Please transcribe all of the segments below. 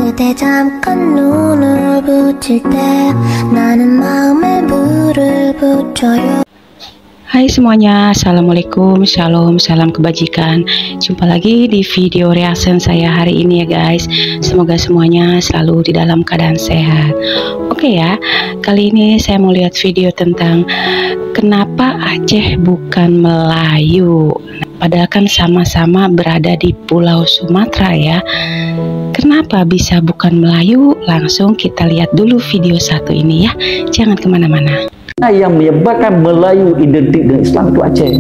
그대 잠깐 눈을 붙일 때 나는 마음에 불을 붙여요. Hai semuanya, assalamualaikum, shalom, salam kebajikan. Jumpa lagi di video reaction saya hari ini ya guys. Semoga semuanya selalu di dalam keadaan sehat. Oke ya, kali ini saya mau lihat video tentang kenapa Aceh bukan Melayu. Padahal kan sama-sama berada di Pulau Sumatera ya. Kenapa bisa bukan Melayu? Langsung kita lihat dulu video satu ini ya. Jangan kemana-mana. Yang menyebabkan Melayu identik dengan Islam itu Aceh.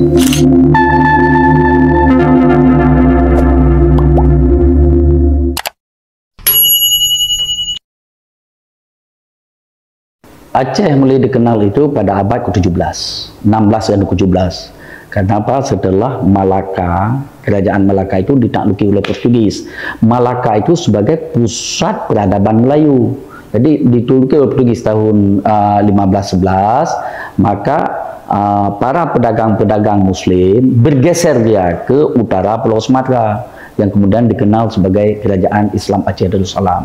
Aceh mulai dikenal itu pada abad ke-17, 16 dan ke-17. Kenapa? Setelah Malaka, kerajaan Malaka itu ditakluki oleh Portugis. Malaka itu sebagai pusat peradaban Melayu. Jadi ditakluki oleh Portugis tahun 1511, maka para pedagang-pedagang Muslim bergeser dia ke utara Pulau Sumatera yang kemudian dikenal sebagai Kerajaan Islam Aceh Darussalam.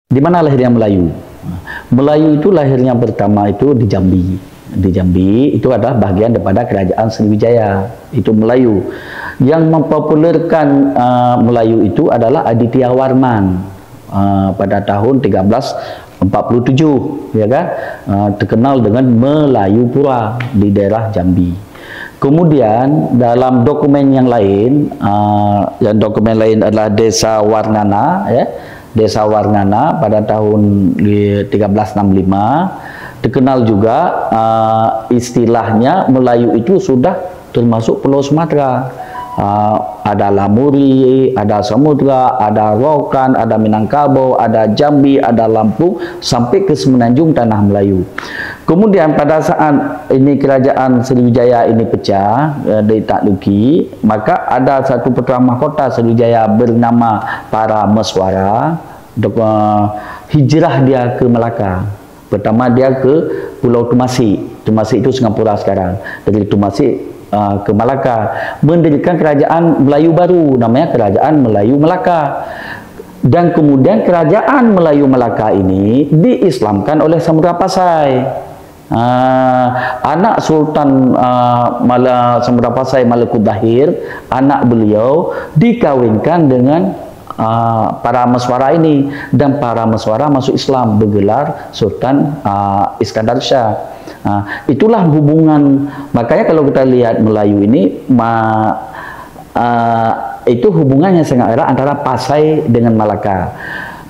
Di mana lahirnya Melayu? Melayu itu lahirnya pertama itu di Jambi. Di Jambi itu adalah bagian daripada Kerajaan Sriwijaya, itu Melayu. Yang mempopulerkan Melayu itu adalah Aditya Warman pada tahun 1347, ya kan? Terkenal dengan Melayu Pura di daerah Jambi. Kemudian dalam dokumen yang lain, adalah Desa Warnana, ya. Desa Warnana pada tahun 1365. Terkenal juga istilahnya Melayu itu sudah termasuk Pulau Sumatera. Ada Lamuri, ada Samudra, ada Rokan, ada Minangkabau, ada Jambi, ada Lampung, sampai ke Semenanjung Tanah Melayu. Kemudian pada saat ini Kerajaan Sriwijaya ini pecah, ditakluki, maka ada satu putra mahkota Sriwijaya bernama Parameswara, hijrah dia ke Melaka. Pertama dia ke Pulau Tumasi. Tumasi itu Singapura sekarang. Dari Tumasi ke Malaka, mendirikan kerajaan Melayu baru, namanya Kerajaan Melayu Melaka. Dan kemudian Kerajaan Melayu Melaka ini diislamkan oleh Samudra Pasai. Anak Sultan Samudra Pasai Malekubahir, anak beliau dikawinkan dengan Parameswara ini, dan Parameswara masuk Islam, bergelar Sultan Iskandar Shah. Itulah hubungan. Makanya kalau kita lihat Melayu ini itu hubungannya sangat erat antara Pasai dengan Malaka.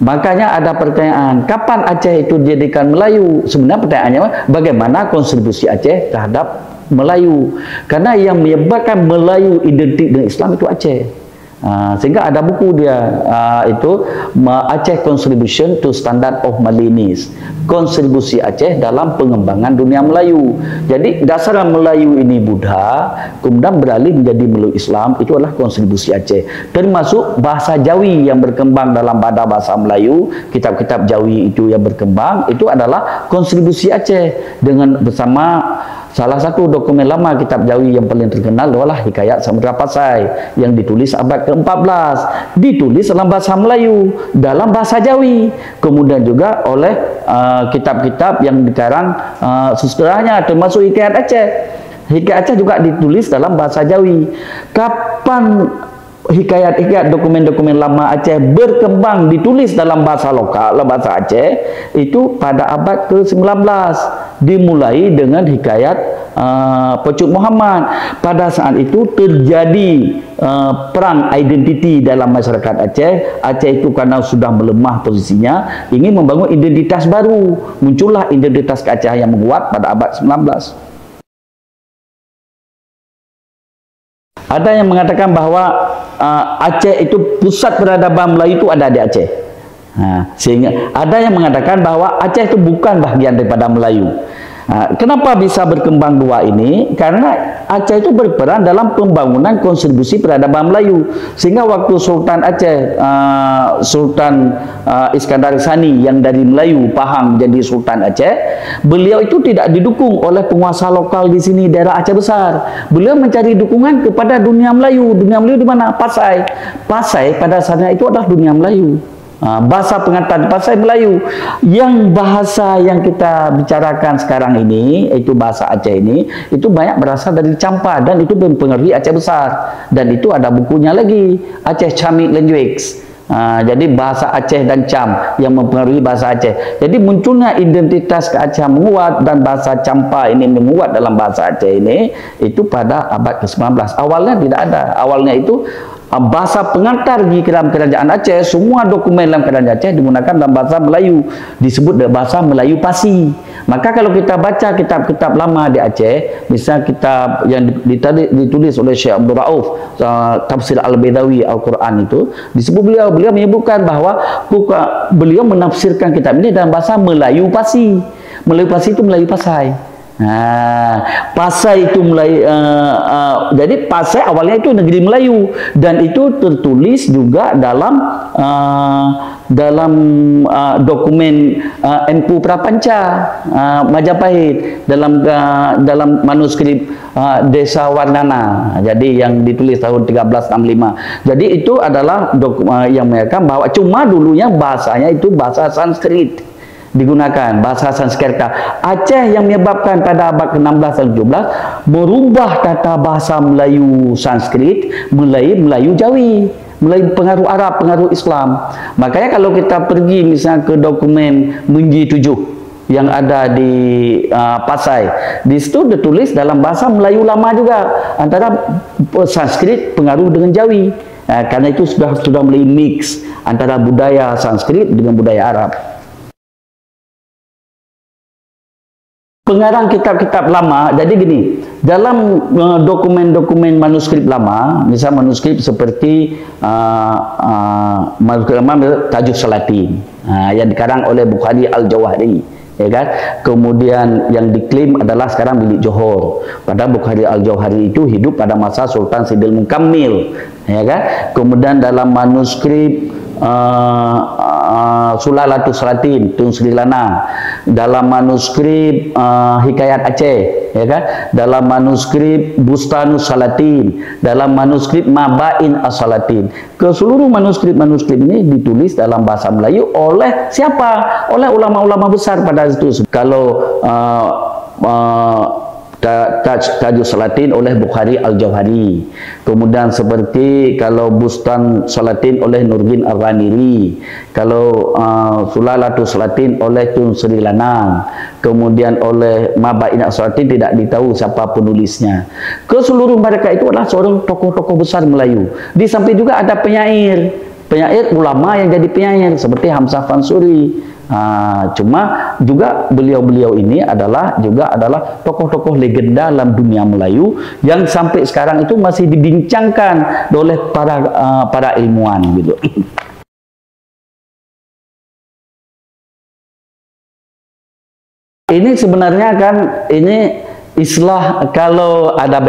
Makanya ada pertanyaan, kapan Aceh itu dijadikan Melayu? Sebenarnya pertanyaannya, bagaimana kontribusi Aceh terhadap Melayu? Karena yang menyebabkan Melayu identik dengan Islam itu Aceh. Sehingga ada buku dia itu Aceh Contribution to Standard of Malinis, kontribusi Aceh dalam pengembangan dunia Melayu. Jadi dasar Melayu ini Buddha, kemudian beralih menjadi Melayu Islam, itu adalah kontribusi Aceh. Termasuk bahasa Jawi yang berkembang dalam bahasa Melayu, kitab-kitab Jawi itu yang berkembang, itu adalah kontribusi Aceh dengan bersama. Salah satu dokumen lama kitab Jawi yang paling terkenal adalah Hikayat Samudra Pasai yang ditulis abad ke-14, ditulis dalam bahasa Melayu, dalam bahasa Jawi. Kemudian juga oleh kitab-kitab yang dikarang susteranya, termasuk Hikayat Aceh. Hikayat Aceh juga ditulis dalam bahasa Jawi. Kapan hikayat-hikayat dokumen-dokumen lama Aceh berkembang ditulis dalam bahasa lokal, bahasa Aceh, itu pada abad ke-19, dimulai dengan hikayat Pecut Muhammad. Pada saat itu terjadi perang identiti dalam masyarakat Aceh. Aceh itu karena sudah melemah posisinya, ingin membangun identitas baru. Muncullah identitas Aceh yang menguat pada abad 19. Ada yang mengatakan bahwa Aceh itu pusat peradaban Melayu itu ada di Aceh. Sehingga ada yang mengatakan bahwa Aceh itu bukan bagian daripada Melayu. Kenapa bisa berkembang dua ini? Karena Aceh itu berperan dalam pembangunan kontribusi peradaban Melayu. Sehingga waktu Sultan Aceh, Sultan Iskandar Sani yang dari Melayu Pahang jadi Sultan Aceh, beliau itu tidak didukung oleh penguasa lokal di sini daerah Aceh Besar. Beliau mencari dukungan kepada dunia Melayu. Dunia Melayu di mana? Pasai. Pasai pada saatnya itu adalah dunia Melayu. Bahasa pengantar Pasai Melayu. Yang bahasa yang kita bicarakan sekarang ini, itu bahasa Aceh ini, itu banyak berasal dari Champa dan itu mempengaruhi Aceh Besar. Dan itu ada bukunya lagi, Aceh Chamic Language. Jadi bahasa Aceh dan Cham yang mempengaruhi bahasa Aceh. Jadi munculnya identitas keacehan menguat dan bahasa Champa ini menguat dalam bahasa Aceh ini, itu pada abad ke-19. Awalnya tidak ada. Awalnya itu bahasa pengantar di dalam kerajaan Aceh. Semua dokumen dalam kerajaan Aceh digunakan dalam bahasa Melayu, disebut bahasa Melayu Pasi. Maka kalau kita baca kitab-kitab lama di Aceh, misal kitab yang ditulis oleh Syekh Abdul Rauf, Tafsir Al-Baidawi Al-Quran, itu disebut beliau menyebutkan bahwa beliau menafsirkan kitab ini dalam bahasa Melayu Pasi. Melayu Pasi itu Melayu Pasai. Pasai itu Melayu, jadi Pasai awalnya itu negeri Melayu dan itu tertulis juga dalam dokumen Empu Prapanca Majapahit, dalam manuskrip Desa Warnana, jadi yang ditulis tahun 1365. Jadi itu adalah yang menyatakan bahwa cuma dulunya bahasanya itu bahasa Sanskrit digunakan, bahasa Sanskerta. Aceh yang menyebabkan pada abad ke-16 dan 17 merubah tata bahasa Melayu Sanskrit Melayu Jawi, Melayu pengaruh Arab, pengaruh Islam. Makanya kalau kita pergi misalnya ke dokumen Menji 7 yang ada di Pasai, di situ ditulis dalam bahasa Melayu lama juga, antara Sanskrit pengaruh dengan Jawi. Karena itu sudah mulai mix antara budaya Sanskrit dengan budaya Arab. Pengarang kitab-kitab lama, jadi gini, dalam dokumen-dokumen manuskrip lama, misal manuskrip seperti manuskrip lama Tajus Salatin, yang dikarang oleh Bukhari Al-Jauhari, ya kan? Kemudian yang diklaim adalah sekarang milik Johor. Padahal Bukhari Al-Jauhari itu hidup pada masa Sultan Sidil Mukammil, ya kan? Kemudian dalam manuskrip Sulalatus Salatin Tun Sri Lanang, dalam manuskrip Hikayat Aceh, ya kan, dalam manuskrip Bustanus Salatin, dalam manuskrip Mabain As-Salatin. Ke seluruh manuskrip ini ditulis dalam bahasa Melayu oleh siapa? Oleh ulama-ulama besar pada itu. Kalau Tajus Salatin oleh Bukhari Al-Jauhari. Kemudian seperti kalau Bustan Salatin oleh Nurdin Ar-Raniri. Kalau Sulalatus Salatin oleh Tun Sri Lanang. Kemudian oleh Mabain As-Salatin tidak ditahu siapa penulisnya. Ke seluruh mereka itu adalah seorang tokoh-tokoh besar Melayu. Di samping juga ada penyair ulama yang jadi penyair seperti Hamzah Fansuri. Cuma juga beliau-beliau ini adalah tokoh-tokoh legenda dalam dunia Melayu yang sampai sekarang itu masih dibincangkan oleh para ilmuwan gitu. Ini sebenarnya kan ini istilah kalau ada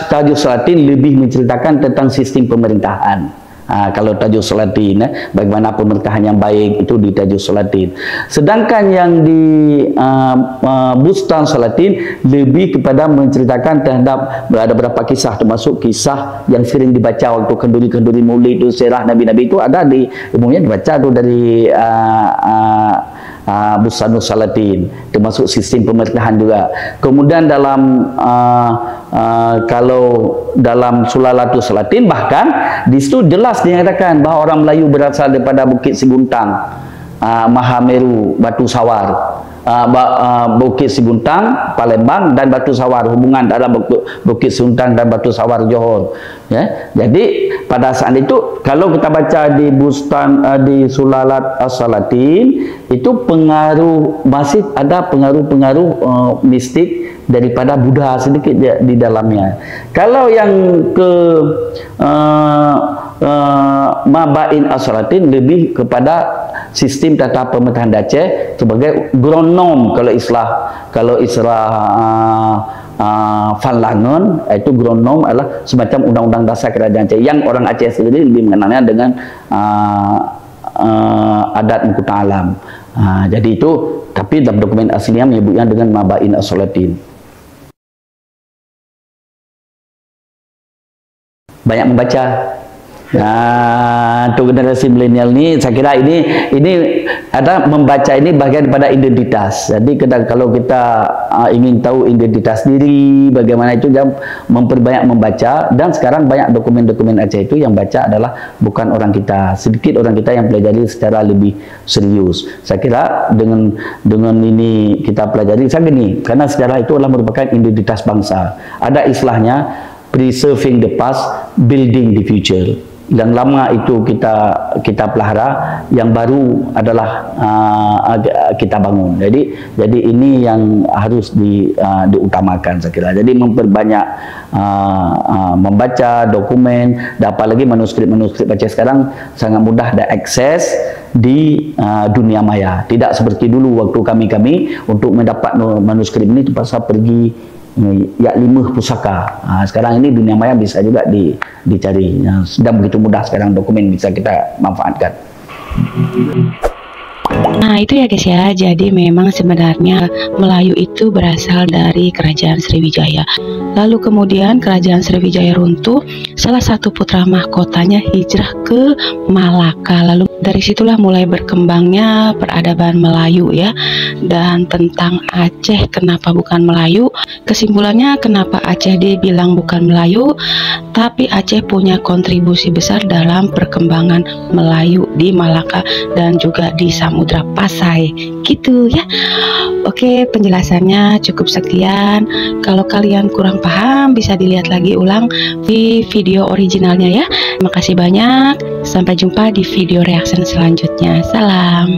Tajus Salatin lebih menceritakan tentang sistem pemerintahan. Kalau Tajus Salatin, bagaimana pemerintahan yang baik itu di Tajus Salatin. Sedangkan yang di Bustan Salatin lebih kepada menceritakan terhadap ada beberapa kisah, termasuk kisah yang sering dibaca waktu kenduri-kenduri Maulid itu, sirah Nabi-Nabi itu ada di umumnya dibaca tuh dari Bustanus Salatin, termasuk sistem pemerintahan juga. Kemudian dalam kalau dalam Sulalatus Salatin bahkan di situ jelas dinyatakan bahwa orang Melayu berasal daripada Bukit Siguntang, Mahameru, Batu Sawar. Bukit Siguntang, Palembang, dan Batu Sawar, hubungan antara Bukit Siguntang dan Batu Sawar Johor. Ya, jadi pada saat itu kalau kita baca di Bustan di Sulalat As-Salatin itu masih ada pengaruh mistik daripada Buddha sedikit di dalamnya. Kalau yang ke Mabain Asolatin lebih kepada sistem tata pemerintahan Aceh sebagai gronom kalau istilah Fanlangen, itu gronom adalah semacam undang-undang dasar kerajaan Aceh yang orang Aceh sendiri lebih mengenalnya dengan adat Mengkuta Alam. Jadi itu, tapi dalam dokumen aslinya menyebutnya dengan Mabain Asolatin. Banyak membaca. Nah, untuk generasi milenial ini, saya kira ini ada membaca ini bagian daripada identitas. Jadi kalau kita ingin tahu identitas diri, bagaimana itu dia memperbanyak membaca. Dan sekarang banyak dokumen-dokumen Aceh itu yang baca adalah bukan orang kita, sedikit orang kita yang pelajari secara lebih serius. Saya kira dengan ini kita pelajari, saya gini, karena sejarah itu adalah merupakan identitas bangsa. Ada istilahnya preserving the past, building the future. Yang lama itu kita pelihara, yang baru adalah kita bangun. Jadi ini yang harus diutamakan, saya kira. Jadi memperbanyak membaca dokumen, dan apalagi manuskrip Aceh sekarang sangat mudah diakses di dunia maya. Tidak seperti dulu waktu kami untuk mendapat manuskrip ini terpaksa pergi ya 5 pusaka. Sekarang ini dunia maya bisa juga dicari. Sudah begitu mudah sekarang dokumen bisa kita manfaatkan. Nah itu ya guys ya, jadi memang sebenarnya Melayu itu berasal dari Kerajaan Sriwijaya. Lalu kemudian Kerajaan Sriwijaya runtuh, salah satu putra mahkotanya hijrah ke Malaka. Lalu dari situlah mulai berkembangnya peradaban Melayu ya. Dan tentang Aceh kenapa bukan Melayu, kesimpulannya kenapa Aceh dibilang bukan Melayu, tapi Aceh punya kontribusi besar dalam perkembangan Melayu di Malaka dan juga di Samudra Pasai gitu ya. Oke, penjelasannya cukup sekian. Kalau kalian kurang paham bisa dilihat lagi ulang di video originalnya ya. Terima kasih banyak, sampai jumpa di video reaction selanjutnya. Salam.